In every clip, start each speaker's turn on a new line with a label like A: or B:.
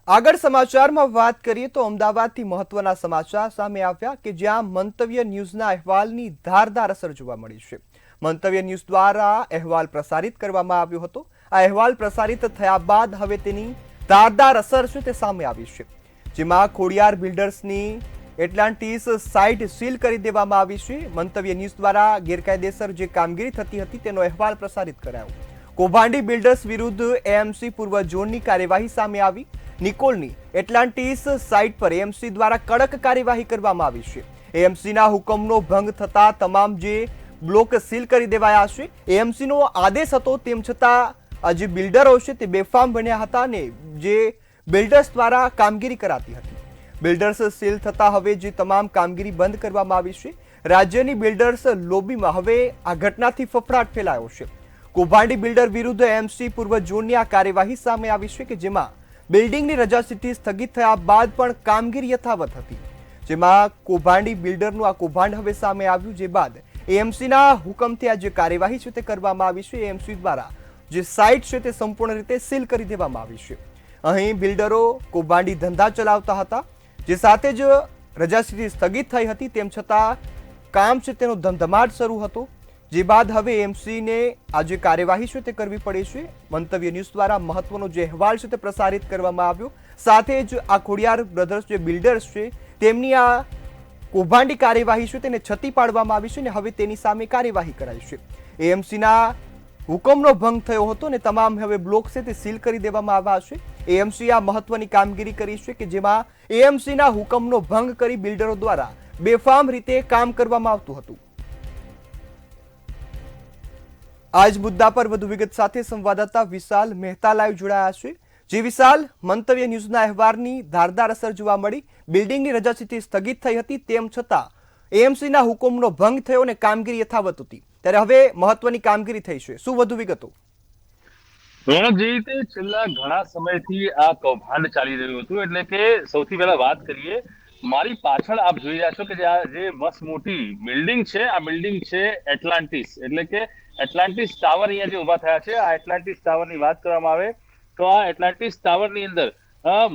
A: આગળ સમાચારમાં વાત કરીએ તો અમદાવાદથી મહત્વના સમાચાર સામે આવ્યા કે જ્યાં મંતવ્ય ન્યૂઝના અહેવાલની ધારદાર અસર જોવા મળી છે। મંતવ્ય ન્યૂઝ દ્વારા અહેવાલ પ્રસારિત કરવામાં આવ્યો હતો। આ અહેવાલ પ્રસારિત થયા બાદ હવે તેની ધારદાર અસર છે તે સામે આવી છે, જેમાં ખોડિયાર બિલ્ડર્સની એટલાન્ટિસ સાઇટ સીલ કરી દેવામાં આવી છે। મંતવ્ય ન્યૂઝ દ્વારા ગેરકાયદેસર જે કામગીરી થતી હતી તેનો અહેવાલ પ્રસારિત કરાયો। કૌભાંડી બિલ્ડર્સ વિરુદ્ધ એએમસી પૂર્વ ઝોનની કાર્યવાહી સામે આવી। નિકોલની એટલાન્ટિસ સાઇટ પર એએમસી દ્વારા કડક કાર્યવાહી કરવામાં આવી છે। એએમસીના હુકમનો ભંગ થતા તમામ જે બ્લોક સીલ કરી દેવાયા છે। એએમસીનો આદેશ હતો તેમ છતાં આ જે બિલ્ડરો છે તે બેફામ બન્યા હતા અને જે બિલ્ડર્સ દ્વારા કામગીરી કરાતી હતી। બિલ્ડર્સ સીલ થતા હવે જે તમામ કામગીરી બંધ કરવામાં આવી છે। રાજ્યની બિલ્ડર્સ લોબીમાં હવે આ ઘટનાથી ફફડાટ ફેલાયો છે। કૌભાંડી બિલ્ડર વિરુદ્ધ એએમસી પૂર્વ ઝોનની આ કાર્યવાહી સામે આવી છે કે જેમાં બિલ્ડિંગની રજાચિઠ્ઠી સ્થગિત થયા બાદ પણ કામગીરી યથાવત હતી, જેમાં કૌભાંડી બિલ્ડરનું આ કૌભાંડ હવે સામે આવ્યું, જે બાદ એએમસીના હુકમથી આ જે કાર્યવાહી છે તે કરવામાં આવી છે। એએમસી દ્વારા જે સાઇટ છે તે સંપૂર્ણ રીતે સીલ કરી દેવામાં આવી છે। અહીં બિલ્ડરો કૌભાંડી ધંધા ચલાવતા હતા, જે સાથે જ રજાચિઠ્ઠી સ્થગિત થઈ હતી તેમ છતાં કામ છે તેનો ધમધમાટ શરૂ હતો, જે બાદ હવે એએમસીને આ જે કાર્યવાહી છે તે કરવી પડી છે। મંતવ્ય ન્યૂઝ દ્વારા મહત્વનો જે અહેવાલ છે તે પ્રસારિત કરવામાં આવ્યો, સાથે જ આ ખોડિયાર બ્રધર્સ જે બિલ્ડર્સ છે તેમની આ કૌભાંડી કાર્યવાહી છે તેને છતી પાડવામાં આવી છે અને હવે તેની સામે કાર્યવાહી કરાઈ છે। એએમસીના હુકમનો ભંગ થયો હતો અને તમામ હવે બ્લોક છે તે સીલ કરી દેવામાં આવ્યા છે। એએમસી આ મહત્વની કામગીરી કરી છે કે જેમાં એએમસીના હુકમનો ભંગ કરી બિલ્ડરો દ્વારા બેફામ રીતે કામ કરવામાં આવતું હતું। આજ મુદ્દા પર વધુ વિગત સાથે સંવાદદાતા વિશાલ મહેતા લાઈવ જોડાયા છે। જે વિશાલ, મંતવ્ય ન્યૂઝના અહેવાલની ધારદાર અસર જોવા મળી, બિલ્ડિંગની રજાચિઠ્ઠી સ્થગિત થઈ હતી તેમ છતાં એએમસીના હુકમનો ભંગ થયો અને કામગીરી યથાવત હતી, ત્યારે હવે મહત્વની કામગીરી થઈ છે, શું વધુ વિગતો?
B: રોનક, જે રીતે છેલ્લા ઘણા સમયથી આ કૌભાંડ ચાલી રહ્યું હતું, એટલે કે સૌથી પહેલા વાત કરીએ, મારી પાછળ આપ જોઈ રહ્યા છો કે જે મસ્ત મોટી બિલ્ડિંગ છે, આ બિલ્ડિંગ છે એટલાન્ટિસ, એટલે કે એટલાન્ટિસ ટાવર અહીંયા જે ઉભા થયા છે। આ એટલાન્ટિસ ટાવરની વાત કરવામાં આવે તો આ એટલાન્ટિસ ટાવરની અંદર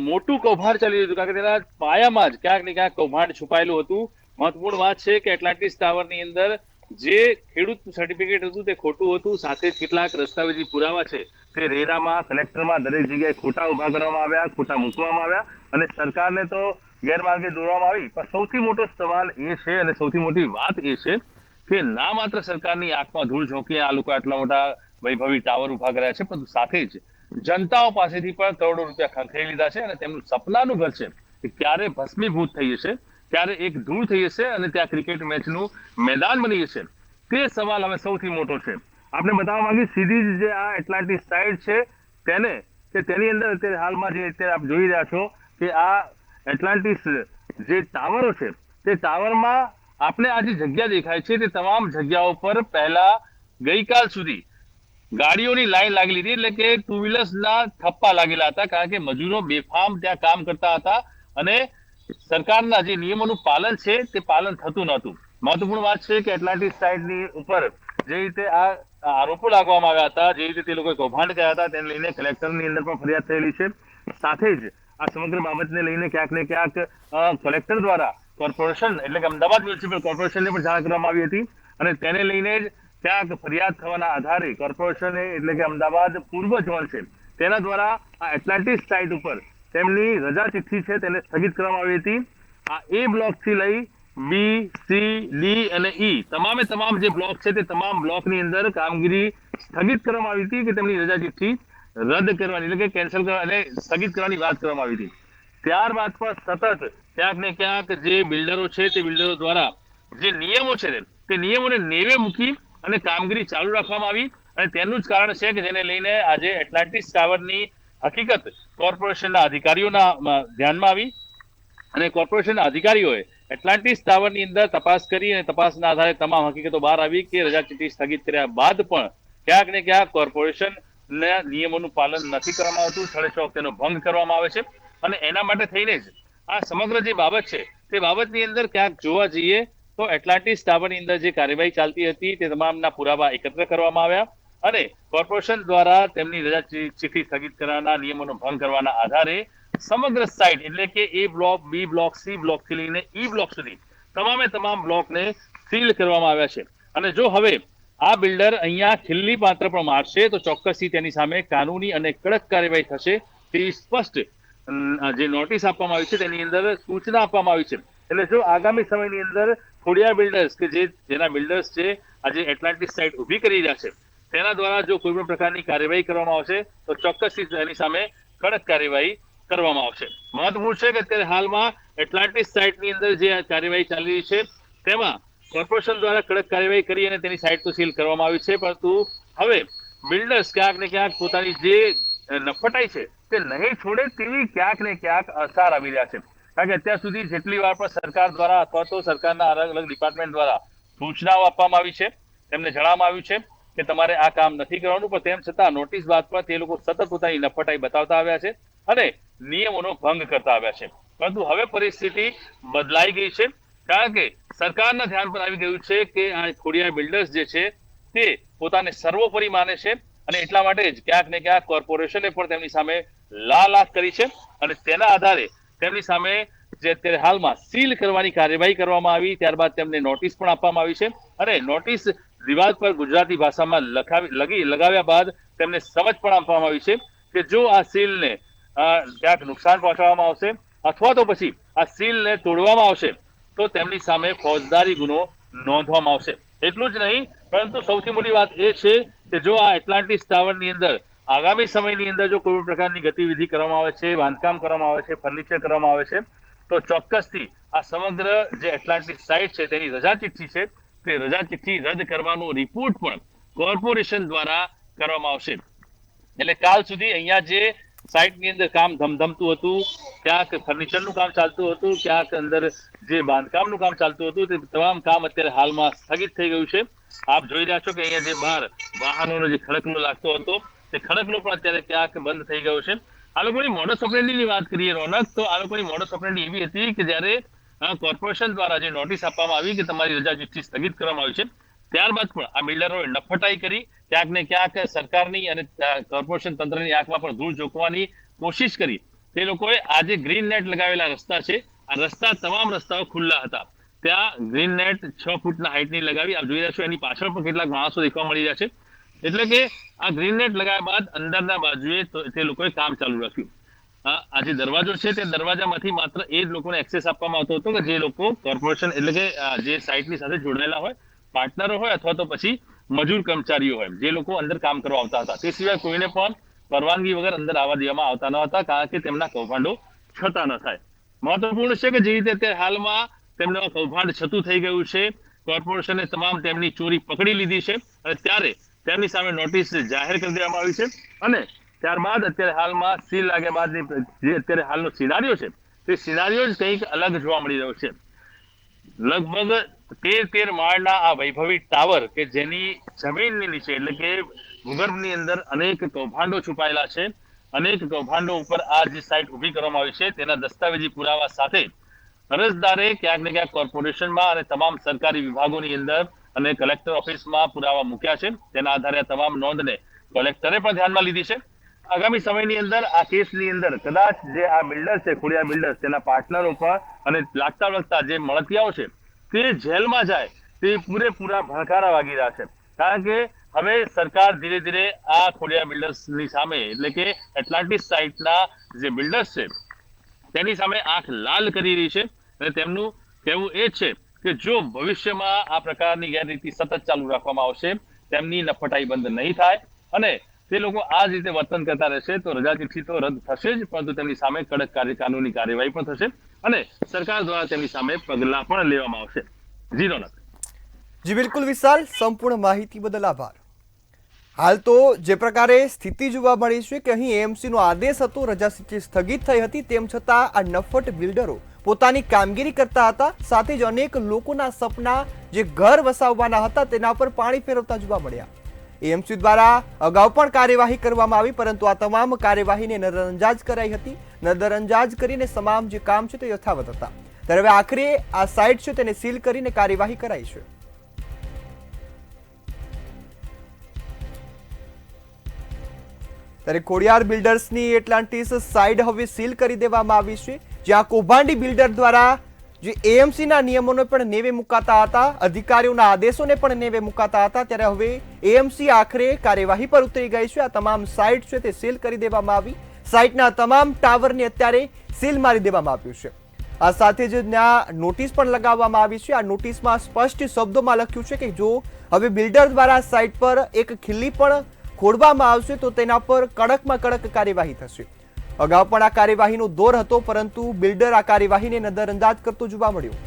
B: મોટું કૌભાંડ ચાલી રહ્યું હતું, કારણ કે તેના પાયામાં જ ક્યાંક ને ક્યાંક કૌભાંડ છુપાયેલું હતું। મહત્વપૂર્ણ વાત છે કે એટલાન્ટિસ ટાવરની અંદર જે ખેડૂત સર્ટિફિકેટ હતું તે ખોટું હતું, સાથે જ કેટલાક દસ્તાવેજી પુરાવા છે તે રેરામાં, કલેક્ટરમાં દરેક જગ્યાએ ખોટા ઉભા કરવામાં આવ્યા, ખોટા મૂકવામાં આવ્યા અને સરકારને તો ગેરમાર્ગે દોરવામાં આવી। પણ સૌથી મોટો સવાલ એ છે અને સૌથી મોટી વાત એ છે કે ના માત્ર સરકારની આંખમાં ધૂળ ઝોંકી આ લોકો આટલા મોટા વૈભવી ટાવર ઉભા કર્યા છે, પરંતુ સાથે જ જનતાઓ પાસેથી પણ કરોડો રૂપિયા ખંખેરી લીધા છે અને તેમનું સપનાનું ઘર છે કે ક્યારે ભસ્મીભૂત થઈ જશે, ક્યારે એક ધૂળ થઈ જશે અને ત્યાં ક્રિકેટ મેચનું મેદાન બની જશે, તે સવાલ હવે સૌથી મોટો છે। આપણે બતાવવા માંગીએ સીધી જ જે આ એટલાન્ટિસ સાઇટ છે તેને કે તેની અંદર અત્યારે હાલમાં જે અત્યારે આપ જોઈ રહ્યા છો કે આ એટલાન્ટિસ જે ટાવરો છે તે ટાવરમાં આપણે આ જે જગ્યા દેખાય છે તે તમામ જગ્યાઓ પર પહેલા ગઈકાલ સુધી ગાડીઓની લાઈન લાગેલી હતી, એટલે કે ટુ વ્હીલર્સના થપ્પા લાગેલા હતા, કારણ કે મજૂરો બેફામ ત્યાં કામ કરતા હતા અને સરકારના જે નિયમોનું પાલન છે તે પાલન થતું નહોતું। મહત્વપૂર્ણ વાત છે કે એટલાન્ટિસ સાઇટની ઉપર જે રીતે આ આરોપો લાગવામાં આવ્યા હતા, જે રીતે તે લોકોએ કૌભાંડ કર્યા હતા, તેને લઈને કલેક્ટરની અંદર પણ ફરિયાદ થયેલી છે। સાથે જ આ સમગ્ર બાબતને લઈને ક્યાંક ને ક્યાંક કલેક્ટર દ્વારા કોર્પોરેશન એટલે કે અમદાવાદ મ્યુનિસિપલ કોર્પોરેશનને પણ જાણ કરવામાં આવી હતી અને તેને લઈને જ ક્યાંક ફરિયાદ થવાના આધારે કોર્પોરેશને એટલે કે અમદાવાદ પૂર્વ ઝોન છે તેના દ્વારા આ એટલાન્ટિસ સાઇટ ઉપર તેમની રજા ચિઠ્ઠી છે તેને સ્થગિત કરવામાં આવી હતી। આ એ બ્લોકથી લઈ બી, સી, ડી અને ઈ તમામે તમામ જે બ્લોક છે તે તમામ બ્લોકની અંદર કામગીરી સ્થગિત કરવામાં આવી હતી કે તેમની રજા ચિઠ્ઠી રદ કરવાની એટલે કે કેન્સલ કરવા અને સ્થગિત કરવાની વાત કરવામાં આવી હતી। ત્યારબાદ પણ સતત ક્યાંક ને ક્યાંક જે બિલ્ડરો છે તે બિલ્ડરો દ્વારા જે નિયમો છે તે નિયમોને નેવે મૂકી અને કામગીરી ચાલુ રાખવામાં આવી અને તેનું જ કારણ છે કે જેને લઈને આજે એટલાન્ટિસ ટાવરની હકીકત કોર્પોરેશનના અધિકારીઓના ધ્યાનમાં આવી અને કોર્પોરેશનના અધિકારીઓએ એટલાન્ટિસ ટાવરની અંદર તપાસ કરી અને તપાસના આધારે તમામ હકીકતો બહાર આવી કે રજા ચિઠ્ઠી સ્થગિત કર્યા બાદ પણ ક્યાંક ને ક્યાંક કોર્પોરેશનના નિયમોનું પાલન નથી કરવામાં આવતું, છળેછોક તેનો ભંગ કરવામાં આવે છે અને એના માટે થઈને જ આ સમગ્ર જે બાબત છે તે બાબતની અંદર ક્યાંક જોવા જઈએ તો એટલાન્ટિસ ટાવરની અંદર જે કાર્યવાહી ચાલતી હતી તે તમામના પુરાવા એકત્ર કરવામાં આવ્યા અને કોર્પોરેશન દ્વારા તેમની રજા ચિઠ્ઠી સ્થગિત કરવાના નિયમોનો ભંગ કરવાના આધારે સમગ્ર સાઇટ એટલે કે A block, B block, C block થી લઈને ઈ બ્લોક સુધી તમામે તમામ બ્લોકને સીલ કરવામાં આવ્યા છે. અને જો હવે આ બિલ્ડર અહીંયા ખીલ્લી પાત્ર પણ મારશે તો ચોક્કસથી તેની સામે કાનૂની અને કડક કાર્યવાહી થશે તેવી સ્પષ્ટ જે નોટિસ આપવામાં આવી છે તેની અંદર સૂચના આપવામાં આવી છે. એટલે જો આગામી સમયની અંદર ખોડિયાર બિલ્ડર્સ કે જેના બિલ્ડર્સ છે આજે એટલાન્ટિસ સાઇટ ઊભી કરી રહ્યા છે તેના દ્વારા જો કોઈ પણ પ્રકારની કાર્યવાહી કરવામાં આવશે તો ચોક્કસથી તેની સામે કડક કાર્યવાહી કરવામાં આવશે. મહત્વપૂર્ણ છે કે અત્યારે હાલમાં એટલાન્ટિસ સાઇટની અંદર જે કાર્યવાહી ચાલી રહી છે તેમાં કોર્પોરેશન દ્વારા કડક કાર્યવાહી કરી અને તેની સાઇટ તો સીલ કરવામાં આવી છે, પરંતુ હવે બિલ્ડર્સ ક્યાંક ને ક્યાંક પોતાની જે નફટાઈ છે તે નહીં છોડે તેવી ક્યાંક ને ક્યાંક અસાર આવી રહ્યા છે. કારણ કે અત્યાર સુધી જેટલી વાર પણ સરકાર દ્વારા અથવા તો સરકારના અલગ અલગ ડિપાર્ટમેન્ટ દ્વારા સૂચનાઓ આપવામાં આવી છે, તેમને જણાવવામાં આવ્યું છે કે તમારે આ કામ નથી કરવાનું, પણ તેમ છતાં નોટિસ બાદ પણ તે લોકો સતત પોતાની નફટાઈ બતાવતા આવ્યા છે અને નિયમોનો ભંગ કરતા આવ્યા છે. પરંતુ હવે પરિસ્થિતિ બદલાઈ ગઈ છે, કારણ કે સરકારના ધ્યાન પર આવી ગયું છે કે આ ખોડિયાર બિલ્ડર્સ જે છે તે પોતાને સર્વોપરી માને છે અને એટલા માટે જ ક્યાંક ને ક્યાંક કોર્પોરેશને પણ તેમની સામે લાખ કરી છે અને તેના આધારે તેમની સામે જે અત્યારે હાલમાં સીલ કરવાની કાર્યવાહી કરવામાં આવી, ત્યારબાદ તેમને નોટિસ પણ આપવામાં આવી છે અને નોટિસ દિવાલ પર ગુજરાતી ભાષામાં લગાવ્યા બાદ તેમને સમજ પણ આપવામાં આવી છે કે જો આ સીલને ક્યાંક નુકસાન પહોંચાડવામાં આવશે અથવા તો પછી આ સીલને તોડવામાં આવશે તો તેમની સામે ફોજદારી ગુનો નોંધવામાં આવશે. એટલું જ નહીં, પરંતુ સૌથી મોટી વાત એ છે કે જો આ એટલાન્ટિસ ટાવરની અંદર આગામી સમયની અંદર જો કોઈ પ્રકારની ગતિવિધિ કરવામાં આવે છે, બાંધકામ કરવામાં આવે છે, ફર્નિચર કરવામાં આવે છે તો ચોક્કસથી આ સમગ્ર જે એટલાન્ટિસ સાઇટ છે તેની રજા ચિઠ્ઠી છે તે રજા ચિઠ્ઠી રદ કરવાનો રિપોર્ટ પણ કોર્પોરેશન દ્વારા કરવામાં આવશે. એટલે કાલ સુધી અહીંયા જે સાઇટની અંદર કામ ધમધમતું હતું, ક્યાંક ફર્નિચરનું કામ ચાલતું હતું, ક્યાંક અંદર જે બાંધકામનું કામ ચાલતું હતું, તે તમામ કામ અત્યારે હાલમાં સ્થગિત થઈ ગયું છે. આપ જોઈ રહ્યા છો કે અહીંયા જે બહાર વાહનોનો જે ખડકલો લાગતો હતો તે ખડકલો પણ અત્યારે ક્યાંક બંધ થઈ ગયો છે. આ લોકોની મોડસ ઓપરેન્ડીની વાત કરીએ રોનક, તો આ લોકોની મોડસ ઓપરેન્ડી એવી હતી કે જ્યારે કોર્પોરેશન દ્વારા જે નોટિસ આપવામાં આવી કે તમારી રજા ચિઠ્ઠી સ્થગિત કરવામાં આવી છે, ત્યારબાદ પણ આ બિલ્ડરોએ નફટાઈ કરી, ક્યાંક ને ક્યાંક સરકારની અને કોર્પોરેશન તંત્રની આંખમાં પણ ધૂળ ઝોકવાની કોશિશ કરી. તે લોકોએ આ જે ગ્રીન નેટ લગાવેલા રસ્તા છે, આ રસ્તા તમામ રસ્તાઓ ખુલ્લા હતા, ત્યાં ગ્રીન નેટ 6 ફૂટના હાઈટની લગાવી. આપ જોઈ રહ્યા છો એની પાછળ પણ કેટલાક માણસો દેખવા મળી રહ્યા છે. એટલે કે આ ગ્રીન નેટ લગાવ્યા બાદ અંદરના બાજુએ તે લોકોએ કામ ચાલુ રાખ્યું. આ જે દરવાજો છે તે દરવાજામાંથી માત્ર એ જ લોકોને એક્સેસ આપવામાં આવતો હતો કે જે લોકો કોર્પોરેશન એટલે કે જે સાઇટની સાથે જોડાયેલા હોય, પાર્ટનરો હોય અથવા તો પછી મજૂર કર્મચારીઓ હોય, જે લોકો અંદર કામ કરવા આવતા હતા. તે સિવાય કોઈને પણ પરવાનગી વગર અંદર આવવા દેવામાં આવતા ન હતા, કારણ કે તેમના કૌભાંડો છતા ન થાય. મહત્વપૂર્ણ છે કે જે રીતે અત્યારે હાલમાં તેમનું કૌભાંડ છતું થઈ ગયું છે, કોર્પોરેશને તમામ તેમની ચોરી પકડી લીધી છે અને ત્યારે તેમની સામે નોટિસ જાહેર કરી દેવામાં આવી છે અને ત્યારબાદ અત્યારે હાલમાં સીલ લાગ્યા બાદ જે અત્યારે હાલનો સિનારીઓ છે તે સિનારીઓ જ કંઈક અલગ જોવા મળી રહ્યો છે. લગભગ 13 માળના આ વૈભવી ટાવર કે જેની જમીનની નીચે એટલે કે ભૂગર્ભની અંદર અનેક કૌભાંડો છુપાયેલા છે, અનેક કૌભાંડો ઉપર આ જે સાઇટ ઊભી કરવામાં આવી છે તેના દસ્તાવેજી પુરાવા સાથે અરજદારે ક્યાંક ને ક્યાંક કોર્પોરેશનમાં અને તમામ સરકારી વિભાગોની અંદર અને કલેક્ટર ઓફિસમાં પુરાવા મૂક્યા છે. તેના આધારે તમામ નોંધને કલેક્ટરે પણ ધ્યાનમાં લીધી છે. આગામી સમયની અંદર આ કેસની અંદર કદાચ જે આ બિલ્ડર છે ખોડિયાર બિલ્ડર્સ, તેના પાર્ટનરો પણ અને લાગતા વળગતા જે મળતિયાઓ છે તે જેલમાં જાય તે પૂરેપૂરા ભણકારા વાગી રહ્યા છે. કારણ કે હવે સરકાર ધીરે ધીરે આ ખોડિયાર બિલ્ડર્સની સામે એટલે કે એટલાન્ટિસ સાઇટના જે બિલ્ડર્સ છે તેની સામે આંખ લાલ કરી રહી છે અને તેમનું કહેવું એ છે કે જો ભવિષ્યમાં આ પ્રકારની ગેરરીતિ સતત ચાલુ રાખવામાં આવશે, તેમની નફટાઈ બંધ નહીં થાય અને તે લોકો આ જ રીતે વર્તન કરતા રહેશે તો રજા ચિઠ્ઠી તો રદ થશે જ, પરંતુ તેમની સામે કડક કાનૂની કાર્યવાહી પણ થશે અને સરકાર દ્વારા તેમની સામે પગલાં પણ લેવામાં આવશે. જી રોનક.
A: જી બિલકુલ વિશાલ, સંપૂર્ણ માહિતી બદલ આભાર. હાલ તો જે પ્રકારે સ્થિતિ જોવા મળી છે કે અહીં એએમસીનો આદેશ હતો, રજા ચિઠ્ઠી સ્થગિત થઈ હતી, તેમ છતાં આ નફટ બિલ્ડરો પોતાની કામગીરી કરતા હતા, સાથે જ અનેક લોકોના સપના જે ઘર વસાવવાના હતા તેના પર પાણી ફેરવતા જોવા મળ્યા. એએમસી દ્વારા અગાઉ પણ કાર્યવાહી કરવામાં આવી, પરંતુ આ તમામ કાર્યવાહીને નજરઅંદાજ કરાઈ હતી. નજરઅંદાજ કરીને તમામ જે કામ છે તે યથાવત હતા. ત્યારે હવે આખરે આ સાઇટ છે તેને સીલ કરીને કાર્યવાહી કરાઈ છે. ત્યારે ખોડિયાર બિલ્ડર્સની એટલાન્ટિસ સાઇડ હવે સીલ કરી દેવામાં આવી છે, જ્યાં કૌભાંડી બિલ્ડર દ્વારા જે એએમસીના નિયમોને પણ નેવે મુકાતા હતા, અધિકારીઓના આદેશોને પણ નેવે મુકાતા હતા, ત્યારે હવે એએમસી આખરે કાર્યવાહી પર ઉતરી ગઈ છે. આ તમામ સાઇટ છે તે સીલ કરી દેવામાં આવી. સાઇટના તમામ ટાવરને અત્યારે સીલ મારી દેવામાં આવ્યું છે. આ સાથે જ ત્યાં નોટિસ પણ લગાવવામાં આવી છે. આ નોટિસમાં સ્પષ્ટ શબ્દોમાં લખ્યું છે કે જો હવે બિલ્ડર દ્વારા સાઇટ પર એક ખીલ્લી પણ ખોડવામાં આવશે તો તેના પર કડકમાં કડક કાર્યવાહી થશે. અગાઉ પણ આ કાર્યવાહીનો દોર હતો, પરંતુ બિલ્ડર આ કાર્યવાહીને નજરઅંદાજ કરતો જોવા મળ્યો.